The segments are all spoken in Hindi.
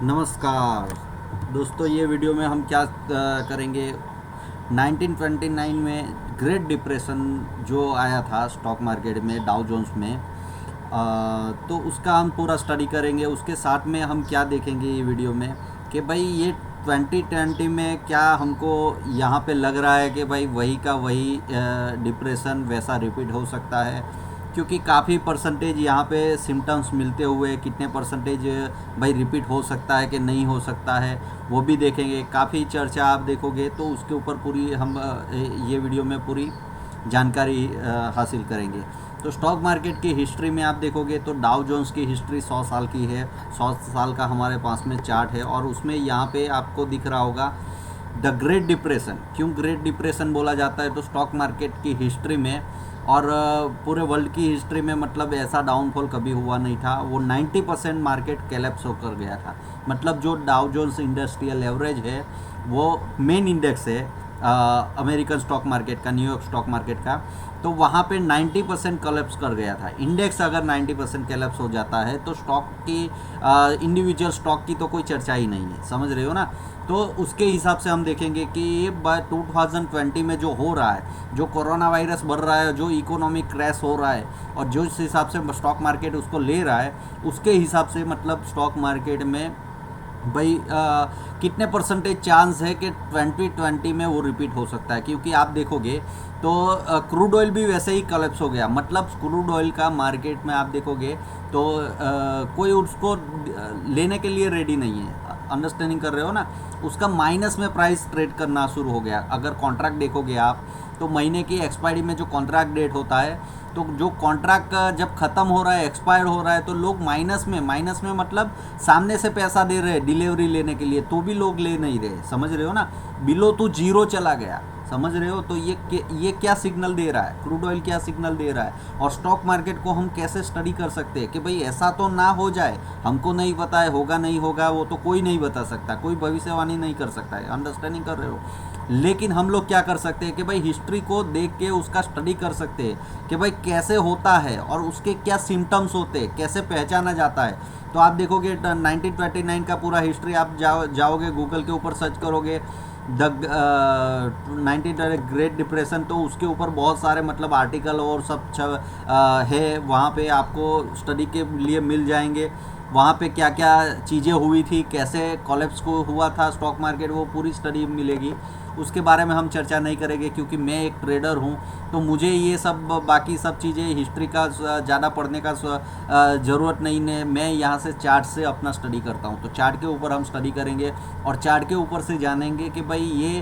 नमस्कार दोस्तों, ये वीडियो में हम क्या करेंगे। 1929 में ग्रेट डिप्रेशन जो आया था स्टॉक मार्केट में, डाउ जोन्स में, तो उसका हम पूरा स्टडी करेंगे। उसके साथ में हम क्या देखेंगे ये वीडियो में कि भाई ये 2020 में क्या हमको यहाँ पे लग रहा है कि भाई वही का वही डिप्रेशन वैसा रिपीट हो सकता है, क्योंकि काफ़ी परसेंटेज यहाँ पे सिम्टम्स मिलते हुए कितने परसेंटेज भाई रिपीट हो सकता है कि नहीं हो सकता है वो भी देखेंगे। काफ़ी चर्चा आप देखोगे तो उसके ऊपर पूरी हम ये वीडियो में पूरी जानकारी हासिल करेंगे। तो स्टॉक मार्केट की हिस्ट्री में आप देखोगे तो डाउ जोन्स की हिस्ट्री 100 साल की है। 100 साल का हमारे पास में चार्ट है और उसमें यहाँ पे आपको दिख रहा होगा द ग्रेट डिप्रेशन। क्यों ग्रेट डिप्रेशन बोला जाता है? तो स्टॉक मार्केट की हिस्ट्री में और पूरे वर्ल्ड की हिस्ट्री में मतलब ऐसा डाउनफॉल कभी हुआ नहीं था। वो 90% मार्केट कैलेप्स होकर गया था। मतलब जो डाउ जोन्स इंडस्ट्रियल एवरेज है वो मेन इंडेक्स है अमेरिकन स्टॉक मार्केट का, न्यूयॉर्क स्टॉक मार्केट का, तो वहाँ पे 90% कलेप्स कर गया था। इंडेक्स अगर 90% कलेप्स हो जाता है तो स्टॉक की इंडिविजुअल स्टॉक की तो कोई चर्चा ही नहीं है, समझ रहे हो ना। तो उसके हिसाब से हम देखेंगे कि ये 2020 में जो हो रहा है, जो कोरोना वायरस बढ़ रहा है, जो इकोनॉमिक क्रैश हो रहा है और जो इस हिसाब से स्टॉक मार्केट उसको ले रहा है, उसके हिसाब से मतलब स्टॉक मार्केट में भाई कितने परसेंटेज चांस है कि 2020 में वो रिपीट हो सकता है। क्योंकि आप देखोगे तो क्रूड ऑयल भी वैसे ही कलेप्स हो गया। मतलब क्रूड ऑयल का मार्केट में आप देखोगे तो कोई उसको लेने के लिए रेडी नहीं है। अंडरस्टैंडिंग कर रहे हो ना। उसका माइनस में प्राइस ट्रेड करना शुरू हो गया। अगर कॉन्ट्रैक्ट देखोगे आप तो महीने की एक्सपायरी में जो कॉन्ट्रैक्ट डेट होता है, तो जो कॉन्ट्रैक्ट जब ख़त्म हो रहा है, एक्सपायर हो रहा है, तो लोग माइनस में मतलब सामने से पैसा दे रहे हैं डिलीवरी लेने के लिए, तो भी लोग ले नहीं रहे। समझ रहे हो ना। बिलो तो जीरो चला गया, समझ रहे हो। तो ये क्या सिग्नल दे रहा है? क्रूड ऑयल क्या सिग्नल दे रहा है? और स्टॉक मार्केट को हम कैसे स्टडी कर सकते हैं कि भाई ऐसा तो ना हो जाए। हमको नहीं पता है, होगा नहीं होगा वो तो कोई नहीं बता सकता, कोई भविष्यवाणी नहीं कर सकता है। अंडरस्टैंडिंग कर रहे हो। लेकिन हम लोग क्या कर सकते हैं कि भाई हिस्ट्री को देख के उसका स्टडी कर सकते हैं कि भाई कैसे होता है और उसके क्या सिम्टम्स होते हैं, कैसे पहचाना जाता है। तो आप देखोगे 1929 का पूरा हिस्ट्री आप जाओगे गूगल के ऊपर सर्च करोगे द 19 ग्रेट डिप्रेशन, तो उसके ऊपर बहुत सारे मतलब आर्टिकल और सब है वहाँ पे आपको स्टडी के लिए मिल जाएंगे। वहाँ पे क्या क्या चीज़ें हुई थी, कैसे कॉलेप्स को हुआ था स्टॉक मार्केट, वो पूरी स्टडी मिलेगी। उसके बारे में हम चर्चा नहीं करेंगे क्योंकि मैं एक ट्रेडर हूँ, तो मुझे ये सब बाकी सब चीज़ें हिस्ट्री का ज़्यादा पढ़ने का ज़रूरत नहीं है। मैं यहाँ से चार्ट से अपना स्टडी करता हूँ। तो चार्ट के ऊपर हम स्टडी करेंगे और चार्ट के ऊपर से जानेंगे कि भाई ये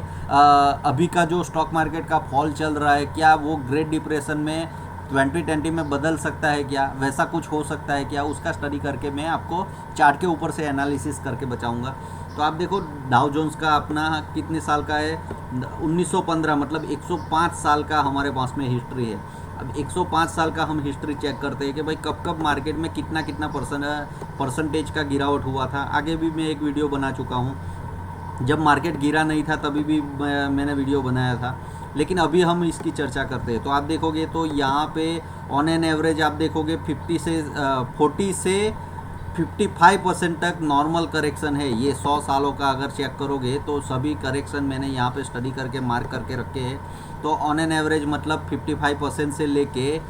अभी का जो स्टॉक मार्केट का फॉल चल रहा है, क्या वो ग्रेट डिप्रेशन में 2020 में बदल सकता है, क्या वैसा कुछ हो सकता है क्या, उसका स्टडी करके मैं आपको चार्ट के ऊपर से एनालिसिस करके बचाऊंगा। तो आप देखो डाउ जोन्स का अपना कितने साल का है, 1915, मतलब 105 साल का हमारे पास में हिस्ट्री है। अब 105 साल का हम हिस्ट्री चेक करते हैं कि भाई कब कब मार्केट में कितना कितना परसेंटेज का गिरावट हुआ था। आगे भी मैं एक वीडियो बना चुका हूँ, जब मार्केट गिरा नहीं था तभी भी मैंने वीडियो बनाया था। लेकिन अभी हम इसकी चर्चा करते हैं। तो आप देखोगे तो यहाँ पे ऑन एन एवरेज आप देखोगे 40 से 55% तक नॉर्मल करेक्शन है। ये 100 सालों का अगर चेक करोगे तो सभी करेक्शन मैंने यहाँ पे स्टडी करके मार्क करके रखे हैं। तो ऑन एन एवरेज मतलब 55% से लेके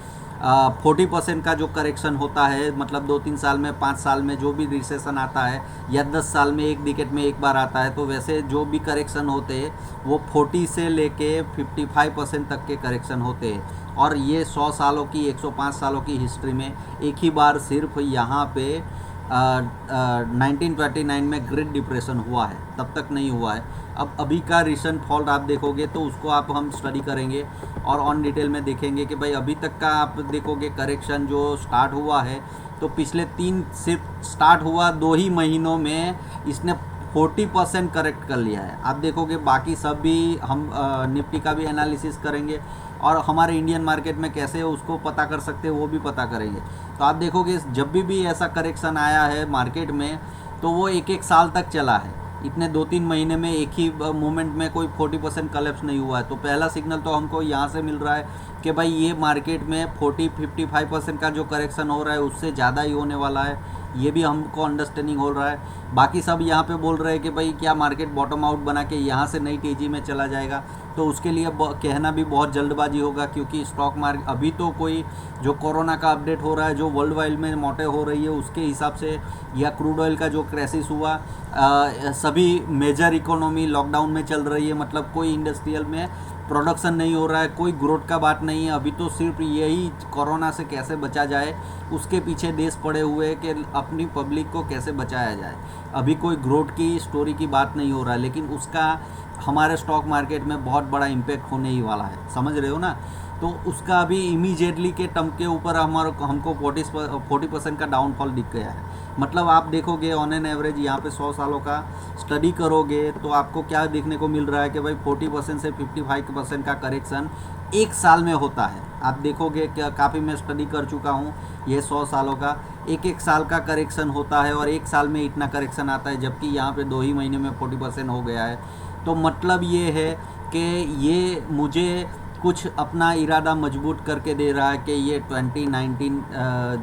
40% का जो करेक्शन होता है, मतलब 2-3 साल में, 5 साल में जो भी रिसेशन आता है या 10 साल में, एक डिकेड में एक बार आता है, तो वैसे जो भी करेक्शन होते हैं वो 40 से लेके 55% तक के करेक्शन होते हैं। और ये 100 सालों की, 105 सालों की हिस्ट्री में एक ही बार सिर्फ यहाँ पे 1929 में ग्रेट डिप्रेशन हुआ है, तब तक नहीं हुआ है। अब अभी का रिसेंट फॉल आप देखोगे तो उसको आप हम स्टडी करेंगे और ऑन डिटेल में देखेंगे कि भाई अभी तक का आप देखोगे करेक्शन जो स्टार्ट हुआ है, तो पिछले 3 सिर्फ स्टार्ट हुआ 2 ही महीनों में इसने 40% करेक्ट कर लिया है। आप देखोगे बाकी सब भी हम निफ्टी का भी एनालिसिस करेंगे और हमारे इंडियन मार्केट में कैसे उसको पता कर सकते हैं वो भी पता करेंगे। तो आप देखोगे जब भी ऐसा करेक्शन आया है मार्केट में तो वो एक साल तक चला है। इतने 2-3 महीने में एक ही मोमेंट में कोई 40% कलेप्स नहीं हुआ है। तो पहला सिग्नल तो हमको यहाँ से मिल रहा है कि भाई ये मार्केट में 40-55% का जो करेक्शन हो रहा है उससे ज़्यादा ही होने वाला है। ये भी हमको अंडरस्टैंडिंग हो रहा है। बाकी सब यहाँ पे बोल रहे हैं कि भाई क्या मार्केट बॉटम आउट बना के यहाँ से नई तेज़ी में चला जाएगा, तो उसके लिए कहना भी बहुत जल्दबाजी होगा, क्योंकि स्टॉक मार्केट अभी तो कोई जो कोरोना का अपडेट हो रहा है, जो वर्ल्ड वाइड में मौतें हो रही है उसके हिसाब से, या क्रूड ऑयल का जो क्राइसिस हुआ, सभी मेजर इकोनॉमी लॉकडाउन में चल रही है, मतलब कोई इंडस्ट्रियल में प्रोडक्शन नहीं हो रहा है, कोई ग्रोथ का बात नहीं है। अभी तो सिर्फ यही कोरोना से कैसे बचा जाए उसके पीछे देश पड़े हुए हैं कि अपनी पब्लिक को कैसे बचाया जाए। अभी कोई ग्रोथ की स्टोरी की बात नहीं हो रहा है, लेकिन उसका हमारे स्टॉक मार्केट में बहुत बड़ा इम्पैक्ट होने ही वाला है, समझ रहे हो ना। तो उसका अभी इमीडिएटली के टर्म के ऊपर हमको 40% का डाउनफॉल दिख गया है। मतलब आप देखोगे ऑन एन एवरेज यहाँ पे 100 सालों का स्टडी करोगे तो आपको क्या देखने को मिल रहा है कि भाई 40% से 55% का करेक्शन एक साल में होता है। आप देखोगे क्या, काफ़ी मैं स्टडी कर चुका हूँ, ये 100 सालों का एक साल का करेक्शन होता है और एक साल में इतना करेक्शन आता है, जबकि यहाँ पे 2 ही महीने में 40% हो गया है। तो मतलब ये है कि ये मुझे कुछ अपना इरादा मजबूत करके दे रहा है कि ये 2019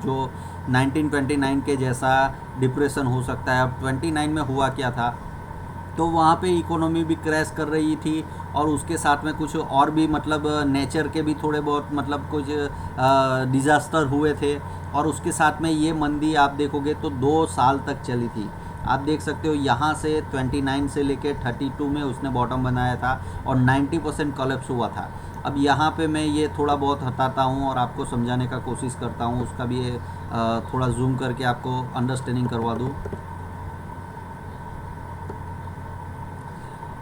जो 1929 के जैसा डिप्रेशन हो सकता है। अब 29 में हुआ क्या था, तो वहाँ पे इकोनॉमी भी क्रैश कर रही थी और उसके साथ में कुछ और भी मतलब नेचर के भी थोड़े बहुत मतलब कुछ डिज़ास्टर हुए थे, और उसके साथ में ये मंदी आप देखोगे तो 2 साल तक चली थी। आप देख सकते हो यहाँ से 29 से लेके 32 में उसने बॉटम बनाया था और 90% कोलैप्स हुआ था। अब यहाँ पे मैं ये थोड़ा बहुत हटाता हूँ और आपको समझाने का कोशिश करता हूँ, उसका भी थोड़ा जूम करके आपको अंडरस्टैंडिंग करवा दूँ।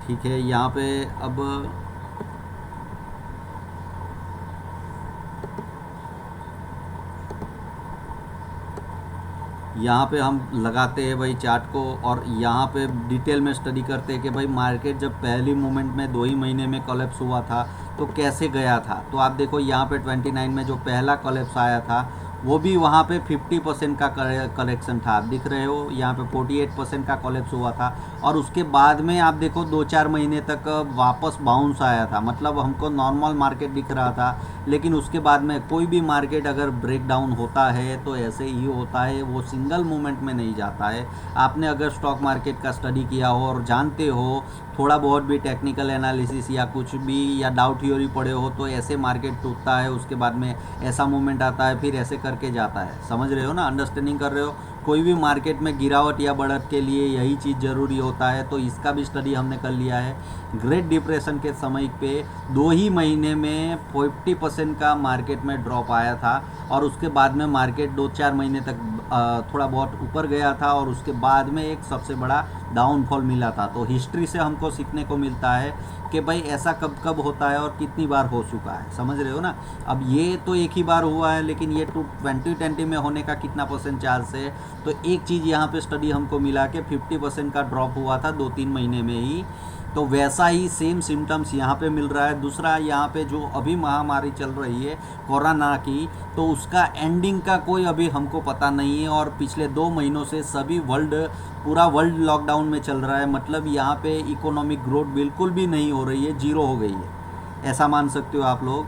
ठीक है, यहाँ पे अब यहाँ पे हम लगाते हैं भाई चार्ट को, और यहाँ पे डिटेल में स्टडी करते हैं कि भाई मार्केट जब पहली मूवमेंट में 2 ही महीने में कोलैप्स हुआ था तो कैसे गया था। तो आप देखो यहाँ पे 29 में जो पहला कोलैप्स आया था वो भी वहाँ पे 50% का करेक्शन था। आप दिख रहे हो यहाँ पे 48% का कोलैप्स हुआ था, और उसके बाद में आप देखो 2-4 महीने तक वापस बाउंस आया था। मतलब हमको नॉर्मल मार्केट दिख रहा था, लेकिन उसके बाद में कोई भी मार्केट अगर ब्रेक डाउन होता है तो ऐसे ही होता है, वो सिंगल मूवमेंट में नहीं जाता है। आपने अगर स्टॉक मार्केट का स्टडी किया हो और जानते हो थोड़ा बहुत भी टेक्निकल एनालिसिस या कुछ भी या डाउट थ्योरी पढ़े हो, तो ऐसे मार्केट टूटता है, उसके बाद में ऐसा मूवमेंट आता है, फिर ऐसे करके जाता है। समझ रहे हो ना, अंडरस्टैंडिंग कर रहे हो। कोई भी मार्केट में गिरावट या बढ़त के लिए यही चीज़ ज़रूरी होता है। तो इसका भी स्टडी हमने कर लिया है। ग्रेट डिप्रेशन के समय पे 2 ही महीने में 50% का मार्केट में ड्रॉप आया था, और उसके बाद में मार्केट 2-4 महीने तक थोड़ा बहुत ऊपर गया था, और उसके बाद में एक सबसे बड़ा डाउनफॉल मिला था। तो हिस्ट्री से हमको सीखने को मिलता है कि भाई ऐसा कब कब होता है और कितनी बार हो चुका है। समझ रहे हो ना। अब ये तो एक ही बार हुआ है, लेकिन ये 2020 में होने का कितना % चांस है। तो एक चीज़ यहाँ पे स्टडी हमको मिला कि 50% का ड्रॉप हुआ था 2-3 महीने में ही। तो वैसा ही सेम सिम्टम्स यहाँ पे मिल रहा है। दूसरा, यहाँ पे जो अभी महामारी चल रही है कोरोना की, तो उसका एंडिंग का कोई अभी हमको पता नहीं है, और पिछले 2 महीनों से सभी पूरा वर्ल्ड लॉकडाउन में चल रहा है। मतलब यहाँ पे इकोनॉमिक ग्रोथ बिल्कुल भी नहीं हो रही है, जीरो हो गई है। ऐसा मान सकते हो आप लोग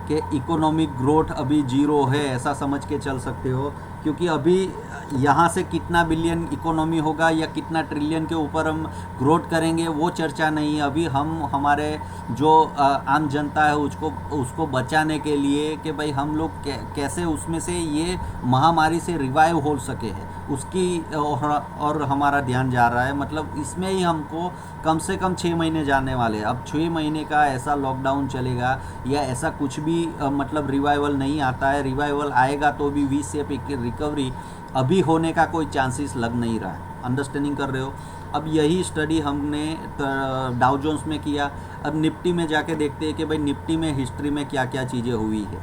कि इकोनॉमिक ग्रोथ अभी जीरो है, ऐसा समझ के चल सकते हो। क्योंकि अभी यहाँ से कितना बिलियन इकोनॉमी होगा या कितना ट्रिलियन के ऊपर हम ग्रोथ करेंगे वो चर्चा नहीं है। अभी हम हमारे जो आम जनता है उसको बचाने के लिए कि भाई हम लोग कैसे उसमें से ये महामारी से रिवाइव हो सके है, उसकी और हमारा ध्यान जा रहा है। मतलब इसमें ही हमको कम से कम 6 महीने जाने वाले हैं। अब 6 महीने का ऐसा लॉकडाउन चलेगा या ऐसा कुछ भी मतलब रिवाइवल नहीं आता है। रिवाइवल आएगा तो भी वी शेप रिकवरी अभी होने का कोई चांसेस लग नहीं रहा है। अंडरस्टैंडिंग कर रहे हो। अब यही स्टडी हमने डाउ जोन्स में किया। अब निफ्टी में जाके देखते हैं कि भाई निफ्टी में हिस्ट्री में क्या क्या चीज़ें हुई है।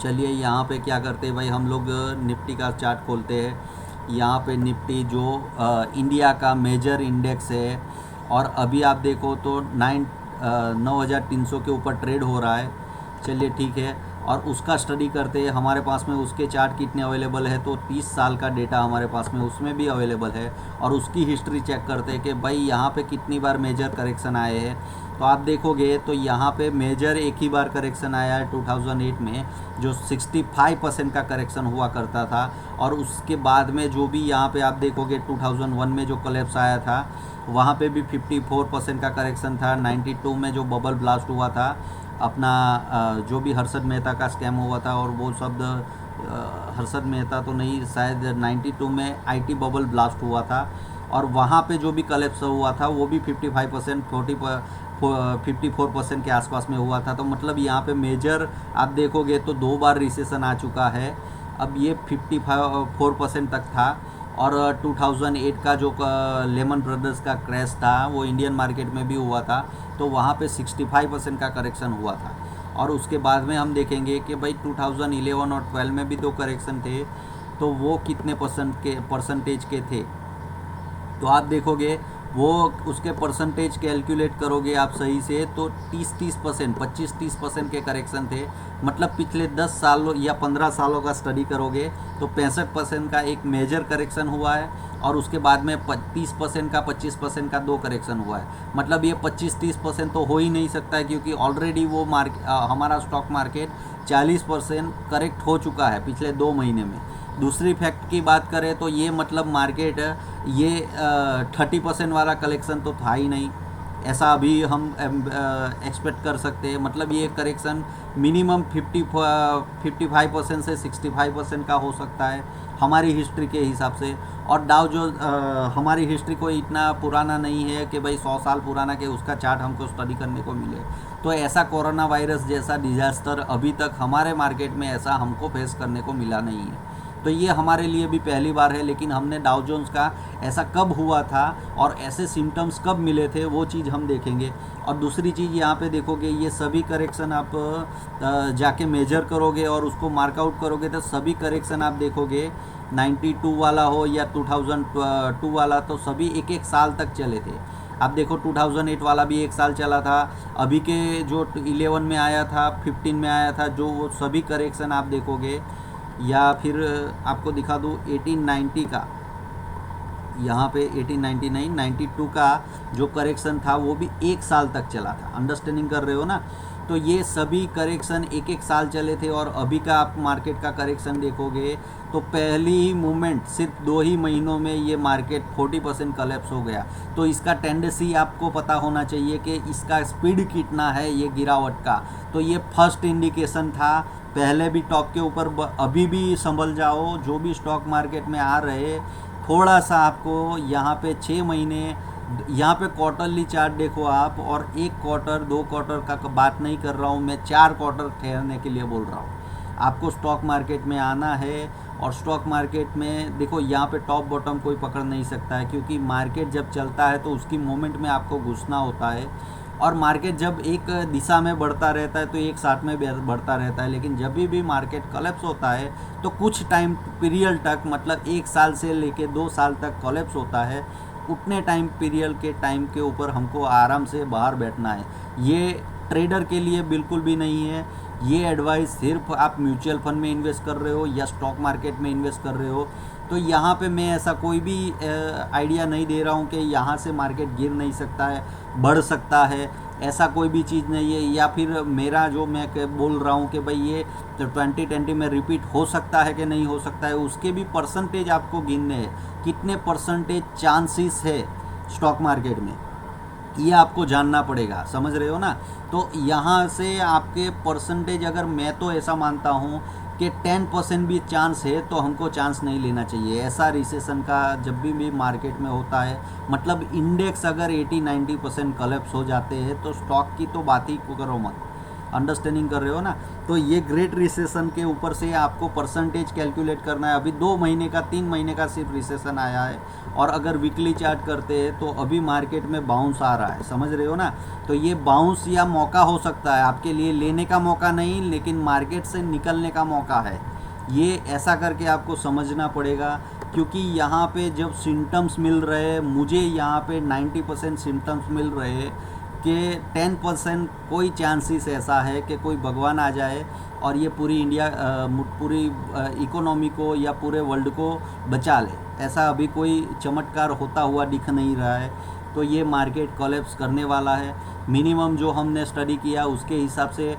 चलिए यहाँ पे क्या करते हैं भाई, हम लोग निफ्टी का चार्ट खोलते हैं। यहाँ पे निफ्टी जो इंडिया का मेजर इंडेक्स है, और अभी आप देखो तो 9,300 के ऊपर ट्रेड हो रहा है। चलिए ठीक है, और उसका स्टडी करते, हमारे पास में उसके चार्ट कितने अवेलेबल है, तो 30 साल का डेटा हमारे पास में उसमें भी अवेलेबल है, और उसकी हिस्ट्री चेक करते कि भाई यहाँ पे कितनी बार मेजर करेक्शन आए हैं। तो आप देखोगे तो यहाँ पे मेजर एक ही बार करेक्शन आया है 2008 में, जो 65% का करेक्शन हुआ करता था। और उसके बाद में जो भी यहाँ पे आप देखोगे 2001 में जो कोलैप्स आया था, वहाँ पे भी 54% का करेक्शन था। 92 में जो बबल ब्लास्ट हुआ था अपना, जो भी हर्षद मेहता का स्कैम हुआ था, और वो शब्द हर्षद मेहता तो नहीं, शायद 92 में आईटी बबल ब्लास्ट हुआ था, और वहाँ पे जो भी कलेप्स हुआ था वो भी 55% 54% के आसपास में हुआ था। तो मतलब यहाँ पे मेजर आप देखोगे तो 2 बार रिसेशन आ चुका है। अब ये 54% तक था। और 2008 का जो लेमन ब्रदर्स का क्रैश था वो इंडियन मार्केट में भी हुआ था, तो वहाँ पे 65% का करेक्शन हुआ था। और उसके बाद में हम देखेंगे कि भाई 2011 और 12 में भी 2 करेक्शन थे, तो वो कितने परसेंटेज के थे। तो आप देखोगे वो उसके परसेंटेज कैलकुलेट करोगे आप सही से, तो 30% 25-30% के करेक्शन थे। मतलब पिछले 10 सालों या 15 सालों का स्टडी करोगे तो 65% का एक मेजर करेक्शन हुआ है, और उसके बाद में 30% का 25% का 2 करेक्शन हुआ है। मतलब ये 25-30% तो हो ही नहीं सकता है, क्योंकि ऑलरेडी वो हमारा स्टॉक मार्केट 40% करेक्ट हो चुका है पिछले 2 महीने में। दूसरी फैक्ट की बात करें तो ये मतलब मार्केट ये 30% वाला कलेक्शन तो था ही नहीं, ऐसा अभी हम एक्सपेक्ट कर सकते हैं। मतलब ये करेक्शन मिनिमम 55% से 65% का हो सकता है हमारी हिस्ट्री के हिसाब से। और डाउ जो हमारी हिस्ट्री कोई इतना पुराना नहीं है कि भाई 100 साल पुराना के उसका चार्ट हमको स्टडी करने को मिले। तो ऐसा कोरोना वायरस जैसा डिजास्टर अभी तक हमारे मार्केट में ऐसा हमको फेस करने को मिला नहीं है। तो ये हमारे लिए भी पहली बार है। लेकिन हमने डाउ जोन्स का ऐसा कब हुआ था और ऐसे सिम्टम्स कब मिले थे वो चीज़ हम देखेंगे। और दूसरी चीज़ यहाँ पे देखोगे ये सभी करेक्शन आप जाके मेजर करोगे और उसको मार्कआउट करोगे तो सभी करेक्शन आप देखोगे 92 वाला हो या 2002 वाला, तो सभी एक एक साल तक चले थे। आप देखो 2008 वाला भी 1 साल चला था, अभी के जो 11 में आया था 15 में आया था, जो वो सभी करेक्शन आप देखोगे। या फिर आपको दिखा दूँ 1890 का, यहाँ पे 1899 92 का जो करेक्शन था वो भी 1 साल तक चला था। अंडरस्टैंडिंग कर रहे हो ना। तो ये सभी करेक्शन एक एक साल चले थे। और अभी का आप मार्केट का करेक्शन देखोगे तो पहली ही मूवमेंट सिर्फ 2 ही महीनों में ये मार्केट 40% कलेप्स हो गया। तो इसका टेंडेंसी आपको पता होना चाहिए कि इसका स्पीड कितना है ये गिरावट का। तो ये फर्स्ट इंडिकेशन था। पहले भी टॉप के ऊपर, अभी भी संभल जाओ जो भी स्टॉक मार्केट में आ रहे, थोड़ा सा आपको यहाँ पे 6 महीने, यहाँ पे क्वार्टरली चार्ट देखो आप, और 1 क्वार्टर 2 क्वार्टर का बात नहीं कर रहा हूँ मैं, 4 क्वार्टर ठहरने के लिए बोल रहा हूँ। आपको स्टॉक मार्केट में आना है और स्टॉक मार्केट में देखो यहाँ पे टॉप बॉटम कोई पकड़ नहीं सकता है, क्योंकि मार्केट जब चलता है तो उसकी मोमेंट में आपको घुसना होता है। और मार्केट जब एक दिशा में बढ़ता रहता है तो एक साथ में बढ़ता रहता है। लेकिन जब भी मार्केट कोलैप्स होता है तो कुछ टाइम पीरियड तक, मतलब 1 साल से लेके 2 साल तक कोलैप्स होता है, उतने टाइम पीरियड के टाइम के ऊपर हमको आराम से बाहर बैठना है। ये ट्रेडर के लिए बिल्कुल भी नहीं है। ये एडवाइस सिर्फ आप म्यूचुअल फंड में इन्वेस्ट कर रहे हो या स्टॉक मार्केट में इन्वेस्ट कर रहे हो, तो यहाँ पे मैं ऐसा कोई भी आइडिया नहीं दे रहा हूँ कि यहाँ से मार्केट गिर नहीं सकता है, बढ़ सकता है, ऐसा कोई भी चीज़ नहीं है। या फिर मेरा जो मैं बोल रहा हूँ कि भाई ये 2020 में रिपीट हो सकता है कि नहीं हो सकता है, उसके भी परसेंटेज आपको गिनने हैं। कितने परसेंटेज चांसेस है स्टॉक मार्केट में, ये आपको जानना पड़ेगा। समझ रहे हो ना। तो यहाँ से आपके परसेंटेज, अगर मैं तो ऐसा मानता हूँ कि 10% भी चांस है तो हमको चांस नहीं लेना चाहिए। ऐसा रिसेशन का जब भी मार्केट में होता है, मतलब इंडेक्स अगर 80-90% कलेप्स हो जाते हैं तो स्टॉक की तो बात ही करो मत। अंडरस्टैंडिंग कर रहे हो ना। तो ये ग्रेट रिसेशन के ऊपर से आपको परसेंटेज कैलकुलेट करना है। अभी 2 महीने का 3 महीने का सिर्फ रिसेशन आया है, और अगर वीकली चार्ट करते हैं तो अभी मार्केट में बाउंस आ रहा है। समझ रहे हो ना। तो ये बाउंस या मौका हो सकता है आपके लिए, लेने का मौका नहीं, लेकिन मार्केट से निकलने का मौका है। ये ऐसा करके आपको समझना पड़ेगा, क्योंकि यहाँ पे जब सिम्टम्स मिल रहे हैं, मुझे यहाँ पे 90% सिम्टम्स मिल रहे हैं कि 10% कोई चांसेस ऐसा है कि कोई भगवान आ जाए और ये पूरी इंडिया पूरी इकोनॉमी को या पूरे वर्ल्ड को बचा ले। ऐसा अभी कोई चमत्कार होता हुआ दिख नहीं रहा है। तो ये मार्केट कोलैप्स करने वाला है। मिनिमम जो हमने स्टडी किया उसके हिसाब से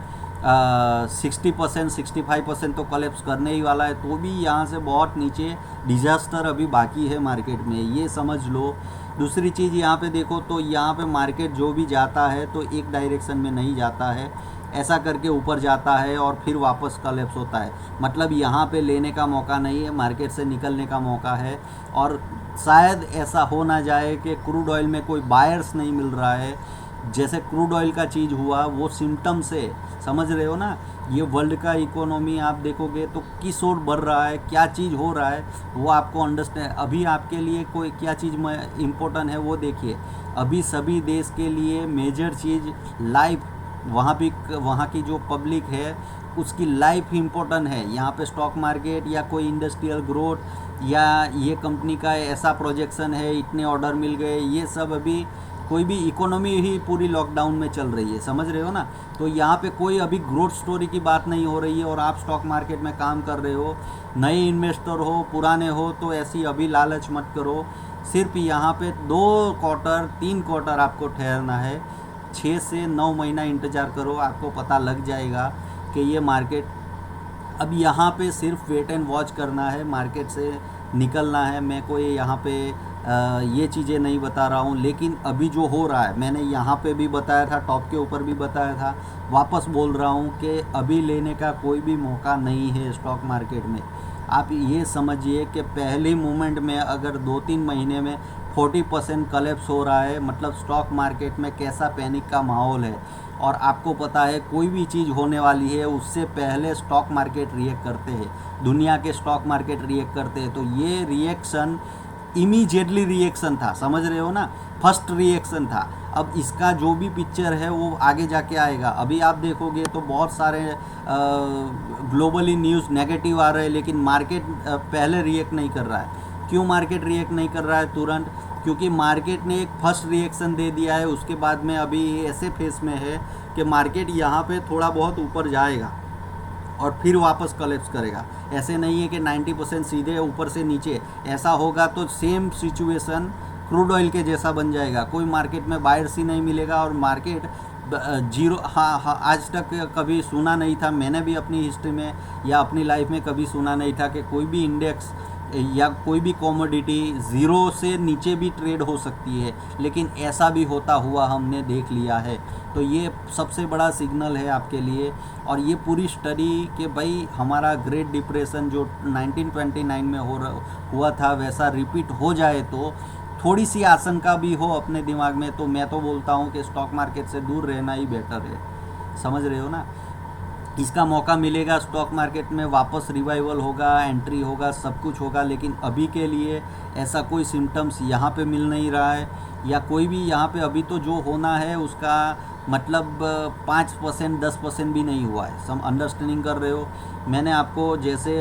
60% 65% तो कोलैप्स करने ही वाला है। तो भी यहाँ से बहुत नीचे डिज़ास्टर अभी बाकी है मार्केट में, ये समझ लो। दूसरी चीज़ यहाँ पे देखो तो यहाँ पे मार्केट जो भी जाता है तो एक डायरेक्शन में नहीं जाता है, ऐसा करके ऊपर जाता है और फिर वापस कोलैप्स होता है। मतलब यहाँ पे लेने का मौका नहीं है, मार्केट से निकलने का मौका है। और शायद ऐसा हो ना जाए कि क्रूड ऑयल में कोई बायर्स नहीं मिल रहा है, जैसे क्रूड ऑयल का चीज़ हुआ वो सिम्टम से, समझ रहे हो ना। ये वर्ल्ड का इकोनॉमी आप देखोगे तो किस ओर बढ़ रहा है, क्या चीज़ हो रहा है वो आपको अंडरस्टैंड। अभी आपके लिए कोई क्या चीज़ में इम्पोर्टेंट है वो देखिए। अभी सभी देश के लिए मेजर चीज़ लाइफ, वहाँ की जो पब्लिक है उसकी लाइफ इम्पोर्टेंट है। यहाँ पे स्टॉक मार्केट या कोई इंडस्ट्रियल ग्रोथ या ये कंपनी का ऐसा प्रोजेक्शन है, इतने ऑर्डर मिल गए, ये सब अभी कोई भी इकोनॉमी ही पूरी लॉकडाउन में चल रही है, समझ रहे हो ना। तो यहाँ पे कोई अभी ग्रोथ स्टोरी की बात नहीं हो रही है और आप स्टॉक मार्केट में काम कर रहे हो, नए इन्वेस्टर हो पुराने हो, तो ऐसी अभी लालच मत करो। सिर्फ यहाँ पे 2 क्वार्टर 3 क्वार्टर आपको ठहरना है, 6 से 9 महीना इंतज़ार करो, आपको पता लग जाएगा कि ये मार्केट। अब यहाँ पे सिर्फ वेट एंड वॉच करना है, मार्केट से निकलना है। मैं कोई यहाँ पे ये चीज़ें नहीं बता रहा हूँ, लेकिन अभी जो हो रहा है मैंने यहाँ पे भी बताया था, टॉप के ऊपर भी बताया था, वापस बोल रहा हूँ कि अभी लेने का कोई भी मौका नहीं है स्टॉक मार्केट में। आप ये समझिए कि पहले मोमेंट में अगर 2-3 महीने में 40% कलेप्स हो रहा है, मतलब स्टॉक मार्केट में कैसा पैनिक का माहौल है। और आपको पता है कोई भी चीज़ होने वाली है उससे पहले स्टॉक मार्केट रिएक्ट करते हैं, दुनिया के स्टॉक मार्केट रिएक्ट करते हैं। तो ये रिएक्शन इमीडिएटली रिएक्शन था, समझ रहे हो ना, फर्स्ट रिएक्शन था। अब इसका जो भी पिक्चर है वो आगे जाके आएगा। अभी आप देखोगे तो बहुत सारे ग्लोबली न्यूज़ नेगेटिव आ रहे हैं, लेकिन मार्केट पहले रिएक्ट नहीं कर रहा है। क्यों मार्केट रिएक्ट नहीं कर रहा है तुरंत? क्योंकि मार्केट ने एक फर्स्ट रिएक्शन दे दिया है, उसके बाद में अभी ऐसे फेस में है कि मार्केट यहाँ पे थोड़ा बहुत ऊपर जाएगा और फिर वापस कलेप्स करेगा। ऐसे नहीं है कि 90% सीधे ऊपर से नीचे, ऐसा होगा तो सेम सिचुएशन क्रूड ऑयल के जैसा बन जाएगा, कोई मार्केट में बायर्स ही नहीं मिलेगा और मार्केट जीरो। हाँ, आज तक कभी सुना नहीं था, मैंने भी अपनी हिस्ट्री में या अपनी लाइफ में कभी सुना नहीं था कि कोई भी इंडेक्स या कोई भी कॉमोडिटी ज़ीरो से नीचे भी ट्रेड हो सकती है, लेकिन ऐसा भी होता हुआ हमने देख लिया है। तो ये सबसे बड़ा सिग्नल है आपके लिए। और ये पूरी स्टडी कि भाई हमारा ग्रेट डिप्रेशन जो 1929 में हुआ था वैसा रिपीट हो जाए तो थोड़ी सी आशंका भी हो अपने दिमाग में, तो मैं तो बोलता हूँ कि स्टॉक मार्केट से दूर रहना ही बेटर है, समझ रहे हो ना। इसका मौका मिलेगा, स्टॉक मार्केट में वापस रिवाइवल होगा, एंट्री होगा, सब कुछ होगा, लेकिन अभी के लिए ऐसा कोई सिम्टम्स यहाँ पे मिल नहीं रहा है, या कोई भी यहाँ पे अभी तो जो होना है उसका मतलब 5% 10% भी नहीं हुआ है। सब अंडरस्टैंडिंग कर रहे हो। मैंने आपको जैसे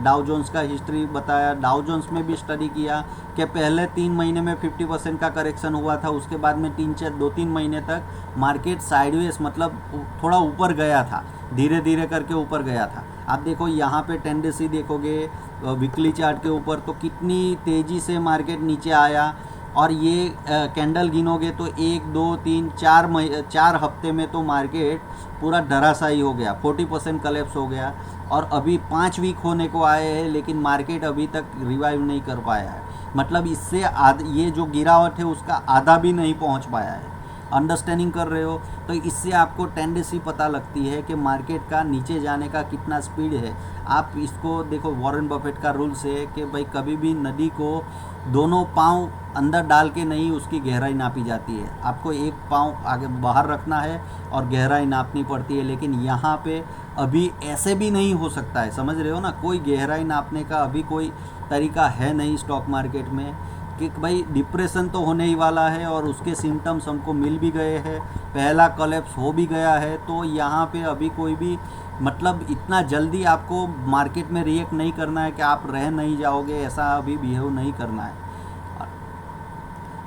डाउ जोन्स का हिस्ट्री बताया, डाउ जोन्स में भी स्टडी किया कि पहले 3 महीने में 50% का करेक्शन हुआ था, उसके बाद में 2-3 महीने तक मार्केट साइडवेज मतलब थोड़ा ऊपर गया था, धीरे धीरे करके ऊपर गया था। आप देखो यहाँ पे टेंडेंसी देखोगे वीकली चार्ट के ऊपर तो कितनी तेज़ी से मार्केट नीचे आया, और ये कैंडल गिनोगे तो 1 2 3 4 हफ्ते में तो मार्केट पूरा धराशायी हो गया, 40% कलेप्स हो गया। और अभी 5 वीक होने को आए हैं, लेकिन मार्केट अभी तक रिवाइव नहीं कर पाया है। मतलब इससे ये जो गिरावट है उसका आधा भी नहीं पहुंच पाया है। अंडरस्टैंडिंग कर रहे हो? तो इससे आपको टेंडेंसी पता लगती है कि मार्केट का नीचे जाने का कितना स्पीड है। आप इसको देखो, वॉरेन बफेट का रूल्स है कि भाई कभी भी नदी को दोनों पाँव अंदर डाल के नहीं उसकी गहराई नापी जाती है, आपको एक पाँव आगे बाहर रखना है और गहराई नापनी पड़ती है। लेकिन यहाँ पे अभी ऐसे भी नहीं हो सकता है, समझ रहे हो ना, कोई गहराई नापने का अभी कोई तरीका है नहीं स्टॉक मार्केट में कि भाई डिप्रेशन तो होने ही वाला है और उसके सिम्टम्स हमको मिल भी गए हैं, पहला कोलैप्स हो भी गया है। तो यहाँ पे अभी कोई भी मतलब इतना जल्दी आपको मार्केट में रिएक्ट नहीं करना है कि आप रह नहीं जाओगे, ऐसा अभी बिहेव नहीं करना है।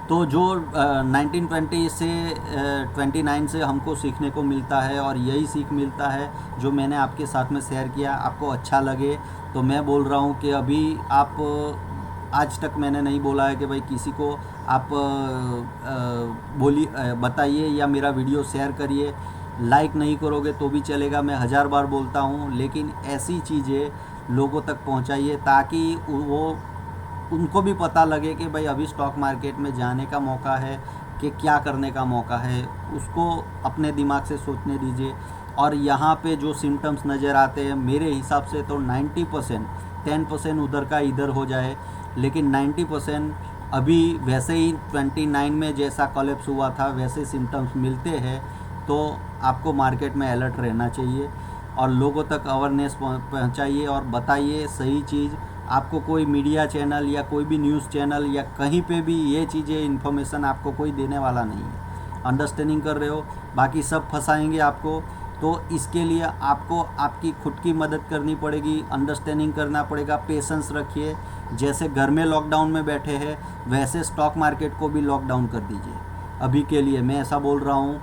तो जो 1920 से 29 से हमको सीखने को मिलता है, और यही सीख मिलता है जो मैंने आपके साथ में शेयर किया, आपको अच्छा लगे तो मैं बोल रहा हूँ कि अभी आप आज तक मैंने नहीं बोला है कि भाई किसी को आप बताइए या मेरा वीडियो शेयर करिए। लाइक नहीं करोगे तो भी चलेगा, मैं हज़ार बार बोलता हूँ, लेकिन ऐसी चीज़ें लोगों तक पहुँचाइए ताकि वो उनको भी पता लगे कि भाई अभी स्टॉक मार्केट में जाने का मौका है कि क्या करने का मौका है, उसको अपने दिमाग से सोचने दीजिए। और यहाँ पे जो सिम्टम्स नज़र आते हैं मेरे हिसाब से तो 90%, 10% उधर का इधर हो जाए, लेकिन 90% अभी वैसे ही 29 में जैसा कोलैप्स हुआ था वैसे सिम्टम्स मिलते हैं। तो आपको मार्केट में अलर्ट रहना चाहिए और लोगों तक अवेयरनेस पहुँचाइए और बताइए सही चीज़। आपको कोई मीडिया चैनल या कोई भी न्यूज़ चैनल या कहीं पे भी ये चीज़ें इन्फॉर्मेशन आपको कोई देने वाला नहीं है। अंडरस्टैंडिंग कर रहे हो? बाकी सब फंसाएंगे आपको। तो इसके लिए आपको आपकी खुद की मदद करनी पड़ेगी, अंडरस्टैंडिंग करना पड़ेगा, पेशेंस रखिए। जैसे घर में लॉकडाउन में बैठे हैं वैसे स्टॉक मार्केट को भी लॉकडाउन कर दीजिए। अभी के लिए मैं ऐसा बोल रहा हूँ,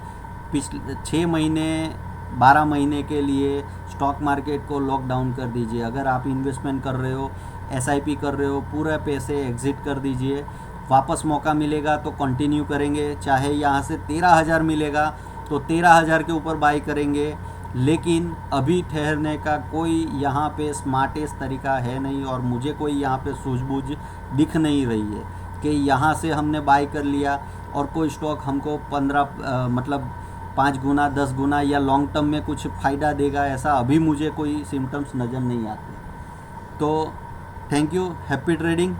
पिछले 6 महीने 12 महीने के लिए स्टॉक मार्केट को लॉकडाउन कर दीजिए। अगर आप इन्वेस्टमेंट कर रहे हो, एसआईपी कर रहे हो, पूरे पैसे एग्ज़िट कर दीजिए। वापस मौका मिलेगा तो कंटिन्यू करेंगे, चाहे यहाँ से 13,000 मिलेगा तो 13,000 के ऊपर बाई करेंगे। लेकिन अभी ठहरने का कोई यहाँ पे स्मार्टेस्ट तरीका है नहीं, और मुझे कोई यहाँ पे सूझबूझ दिख नहीं रही है कि यहाँ से हमने बाई कर लिया और कोई स्टॉक हमको 5 गुना 10 गुना या लॉन्ग टर्म में कुछ फ़ायदा देगा, ऐसा अभी मुझे कोई सिम्टम्स नज़र नहीं आते। तो थैंक यू, हैप्पी ट्रेडिंग।